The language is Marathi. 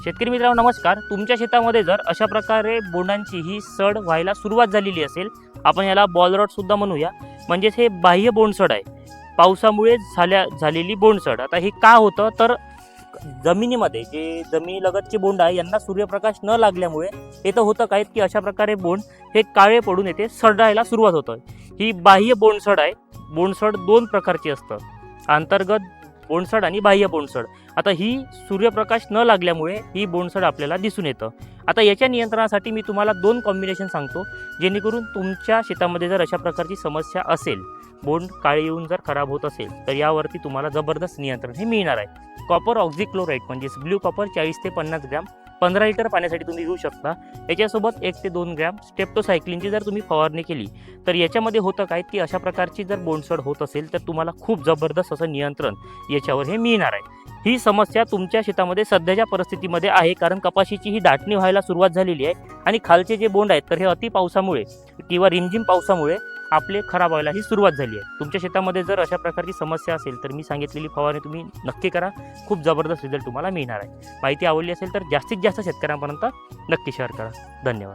शेतकरी मित्रांनो नमस्कार. तुमच्या शेतामध्ये जर अशा प्रकारे बोंडांची ही सड व्हायला सुरुवात झालेली असेल, आपण याला बॉल रॉट सुद्धा म्हणूया, म्हणजेच हे बाह्य बोंडसड आहे. पावसामुळे झालेली बोंडसड. आता हे का होतं तर जमिनीमध्ये जे जमिनीलगतचे बोंड आहे यांना सूर्यप्रकाश न लागल्यामुळे इथं होतं काय की अशा प्रकारे बोंड हे काळे पडून येते सडायला सुरुवात होतं. ही बाह्य बोंडसड आहे. बोंडसड दोन प्रकारची असतं, अंतर्गत बोंडसड आणि बाह्य बोंडसड. आता ही सूर्यप्रकाश न लागल्यामुळे ही बोंडसड आपल्याला दिसून येतं. आता याच्या नियंत्रणासाठी मी तुम्हाला दोन कॉम्बिनेशन सांगतो, जेणेकरून तुमच्या शेतामध्ये जर अशा प्रकारची समस्या असेल, बोंड काळे येऊन जर खराब होत असेल, तर यावरती तुम्हाला जबरदस्त नियंत्रण हे मिळणार आहे. कॉपर ऑक्झिक्लोराइड म्हणजेच ब्ल्यू कॉपर 40 ते 50 ग्रॅम 15 लिटर पाण्यासाठी तुम्ही घेऊ शकता. याच्यासोबत 1 ते 2 ग्रॅम स्टेप्टोसायक्लिनची जर तुम्ही फवारणी केली तर याच्यामध्ये होतं काय की अशा प्रकारची जर बोंडसड होत असेल तर तुम्हाला खूप जबरदस्त असं नियंत्रण याच्यावर हे मिळणार आहे. ही समस्या तुमच्या शेतामध्ये सध्याच्या परिस्थितीमध्ये आहे, कारण कपाशीची ही दाटणी व्हायला सुरुवात झालेली आहे आणि खालचे जे बोंड आहेत तर हे अति पावसामुळे किंवा रिमझिम पावसामुळे आपले खराब व्हायला ही सुरुवात झाली आहे. तुमच्या शेतामध्ये जर अशा प्रकारची समस्या असेल तर मी सांगितलेली फवारणी तुम्ही नक्की करा. खूप जबरदस्त रिझल्ट तुम्हाला मिळणार आहे. माहिती आवडली असेल तर जास्तीत जास्त शेतकऱ्यांपर्यंत नक्की शेअर करा. धन्यवाद.